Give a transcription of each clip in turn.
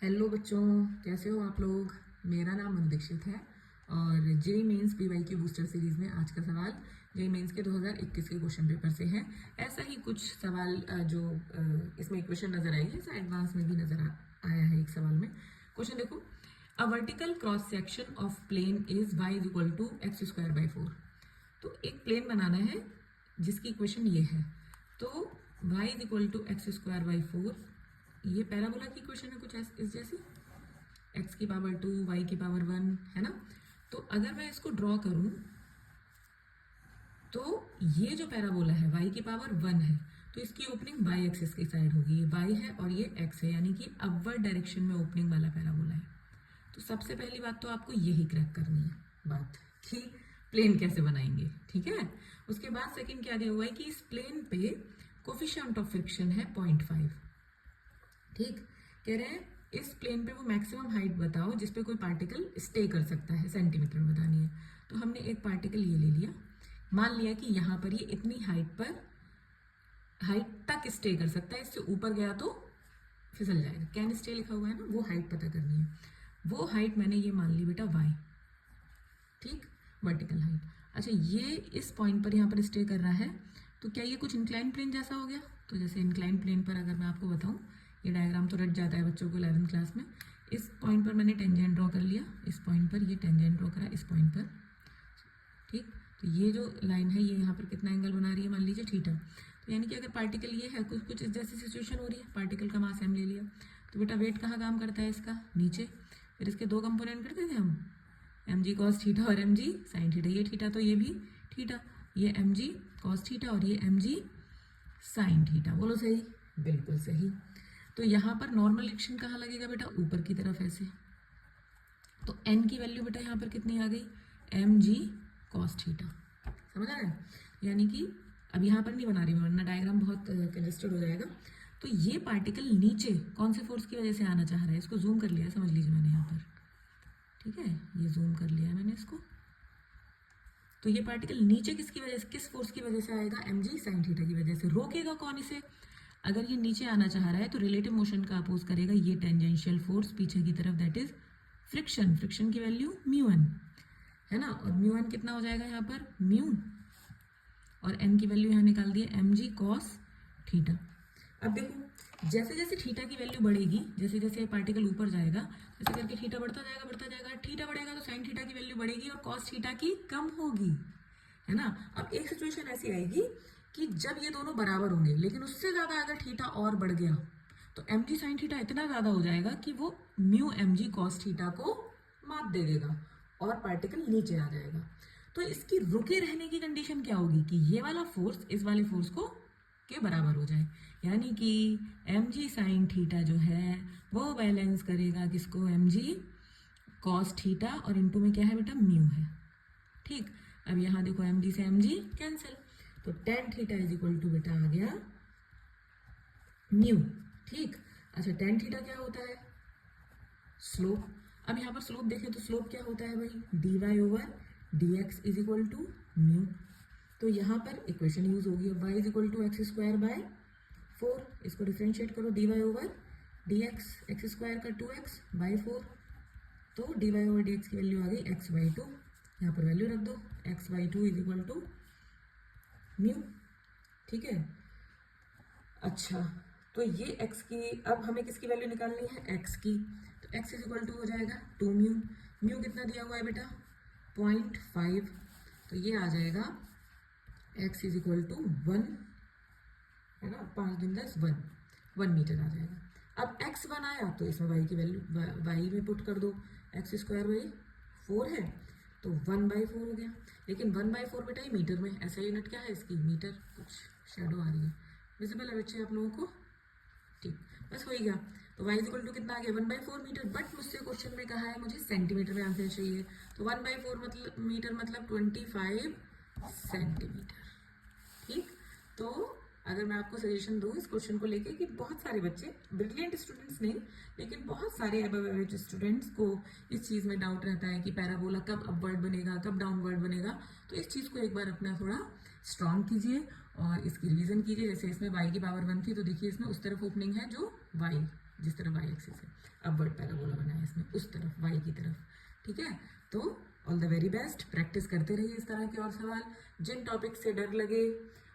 Hello बच्चों, कैसे हो आप लोग। मेरा नाम दीक्षित है और जेई मेंस पीवाई की बूस्टर सीरीज में आज का सवाल जेई मेंस के 2021 के क्वेश्चन पेपर से है। ऐसा ही कुछ सवाल जो इसमें इक्वेशन नजर आई है, ऐसा एडवांस में भी नजर आया है। एक सवाल में क्वेश्चन देखो, a vertical cross section of plane is y is equal to x square by 4। तो एक प्लेन बनाना है जिसकी इक्वेशन ये है। तो y is equal to x square by 4, ये पैराबोला की इक्वेशन है कुछ इस जैसी, x की पावर 2 y की पावर 1 है ना। तो अगर मैं इसको ड्रॉ करूं तो ये जो पैराबोला है y की पावर 1 है, तो इसकी ओपनिंग y एक्सिस की साइड होगी। ये y है और ये x है, यानी कि अपवर्ड डायरेक्शन में ओपनिंग वाला पैराबोला है। तो सबसे पहली बात तो आपको यही क्रैक करनी है बात कि प्लेन कैसे बनाएंगे, ठीक है। उसके बाद सेकंड क्या दिया हुआ है कि इस प्लेन पे कोफिशिएंट ऑफ फ्रिक्शन है 0.5। ठीक, कह रहे हैं इस प्लेन पे वो मैक्सिमम हाइट बताओ जिस पे कोई पार्टिकल स्टे कर सकता है, सेंटीमीटर में बतानी है। तो हमने एक पार्टिकल ये ले लिया, मान लिया कि यहाँ पर ये इतनी हाइट तक स्टे कर सकता है, इससे ऊपर गया तो फिसल जाएगा। कैन स्टे लिखा हुआ है ना, वो हाइट पता करनी है। वो हाइट मैंने ये मान ली बेटा y, ठीक, वर्टिकल हाइट। अच्छा, ये इस पॉइंट पर यहाँ पर स्टे कर रहा है, तो क्या ये कुछ इंक्लाइन प्लेन जैसा हो गया। तो जैसे इंक्लाइन प्लेन पर अगर मैं आपको बताऊं, ये डायग्राम तो रट जाता है बच्चों को 11th क्लास में। इस पॉइंट पर मैंने टेंजेंट ड्रॉ कर लिया, इस पॉइंट पर ये टेंजेंट ड्रॉ करा इस पॉइंट पर, ठीक। तो ये जो लाइन है ये यहाँ पर कितना एंगल बना रही है, मान लीजिए थीटा। तो यानी कि अगर पार्टिकल ये है, कुछ इस जैसी सिचुएशन हो रही है, पार्टिकल का मास m ले लिया, तो बेटा वेट कहाँ काम करता है इसका, नीचे। फिर इसके दो कंपोनेंट करते थे हम, एम जी कॉस थीटा और एम जी साइन थीटा। ये थीटा तो ये भी थीटा, ये एम जी कॉस थीटा और ये एम जी साइन थीटा। बोलो सही, बिल्कुल सही। तो यहाँ पर नॉर्मल रिएक्शन कहाँ लगेगा बेटा, ऊपर की तरफ ऐसे। तो n की वैल्यू बेटा यहाँ पर कितनी आ गई, एम जी कॉस थीटा। समझ आ रहा है। यानी कि अब यहाँ पर नहीं बना रही मैं, वरना डायग्राम बहुत कंजेस्टेड हो जाएगा। तो ये पार्टिकल नीचे कौन से फोर्स की वजह से आना चाह रहा है, इसको जूम कर लिया, समझ लीजिए मैंने यहाँ पर, ठीक है, ये जूम कर लिया मैंने इसको। तो ये पार्टिकल नीचे किसकी वजह से, किस फोर्स की वजह से आएगा, एम जी साइन थीटा की वजह से। रोकेगा कौन इसे, अगर ये नीचे आना चाह रहा है तो रिलेटिव मोशन का अपोज करेगा ये टेंजेंशियल फोर्स पीछे की तरफ, दैट इज फ्रिक्शन। फ्रिक्शन की वैल्यू μn है ना, और μn कितना हो जाएगा यहाँ पर म्यू, और n की वैल्यू यहाँ निकाल दी है एम जी कॉस थीटा। अब देखो जैसे जैसे थीटा की वैल्यू बढ़ेगी, जैसे जैसे पार्टिकल ऊपर जाएगा, जैसे करके थीटा बढ़ता जाएगा, थीटा बढ़ेगा तो साइन थीटा की वैल्यू बढ़ेगी और कॉस थीटा की कम होगी, है ना। अब एक सिचुएशन ऐसी आएगी कि जब ये दोनों बराबर होंगे, लेकिन उससे ज्यादा अगर थीटा और बढ़ गया तो एम जी साइन थीटा इतना ज्यादा हो जाएगा कि वो mu M G cos theta को मात दे देगा और पार्टिकल नीचे आ जाएगा। तो इसकी रुके रहने की कंडीशन क्या होगी कि ये वाला फोर्स इस वाले फोर्स को के बराबर हो जाए, यानी कि एम जी साइन थीटा जो है वो बैलेंस करेगा किसको, एम जी कॉस थीटा, और इनटू में क्या है बेटा, म्यू है, ठीक। अब यहाँ देखो एम जी से एम जी कैंसिल, तो tan theta is equal to बेटा आ गया म्यू, ठीक। अच्छा, टेन थीटा क्या होता है, स्लोप। अब यहाँ पर स्लोप देखें तो स्लोप क्या होता है भाई, d y over d x is equal to mu. तो यहाँ पर इक्वेशन यूज होगी, y is equal to x square by 4, इसको डिफ्रेंशिएट करो, d y over d x, x square का 2x बाई 4, तो d y over d x की value आ गई एक्स बाई 2। यहाँ पर वैल्यू रख दो, x by 2 is equal to mu, ठीक है। अच्छा, तो ये x की, अब हमें किसकी वैल्यू निकालनी है, x की। तो x इज इक्वल टू हो जाएगा 2 म्यू। म्यू कितना दिया हुआ है बेटा, 0.5, तो ये आ जाएगा x इज इक्वल टू 1, है ना, 5 दिन 10 1 मीटर आ जाएगा। अब x 1 आया तो इसमें y की वैल्यू y में पुट कर दो, एक्स स्क्वायर बाई 4 है तो 1/4 हो गया। लेकिन 1/4 बेटा ये मीटर में, ऐसा यूनिट क्या है इसकी, मीटर। कुछ शेडो आ रही है, विजिबल है बच्चे आप लोगों को, ठीक, बस हो ही गया। तो y इक्वल टू कितना आ गया, 1/4 मीटर। बट मुझसे क्वेश्चन में कहा है मुझे सेंटीमीटर में आंसर चाहिए, तो 1/4 मतलब मीटर मतलब 25 सेंटीमीटर, ठीक। तो अगर मैं आपको सजेशन दूँ इस क्वेश्चन को लेके कि बहुत सारे बच्चे, ब्रिलियंट स्टूडेंट्स नहीं लेकिन बहुत सारे अबव एवरेज स्टूडेंट्स को इस चीज़ में डाउट रहता है कि पैराबोला कब अपवर्ड बनेगा, कब डाउनवर्ड बनेगा। तो इस चीज़ को एक बार अपना थोड़ा स्ट्रॉन्ग कीजिए और इसकी रिवीजन कीजिए। जैसे इसमें y की पावर 1 थी, तो देखिए इसमें उस तरफ ओपनिंग है जो y जिस तरफ वाई एक्सिस है, अपवर्ड पैराबोला बनाया इसमें उस तरफ, वाई की तरफ, ठीक है। तो all the very best, practice करते रहिए इस तरह के और सवाल। जिन टॉपिक से डर लगे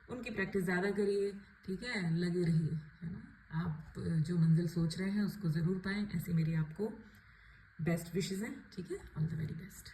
उनकी प्रैक्टिस ज़्यादा करिए, ठीक है, लगे रहिए, है ना। आप जो मंजिल सोच रहे हैं उसको ज़रूर पाएँ, ऐसी मेरी आपको बेस्ट विशेज़ हैं, ठीक है। All the very best.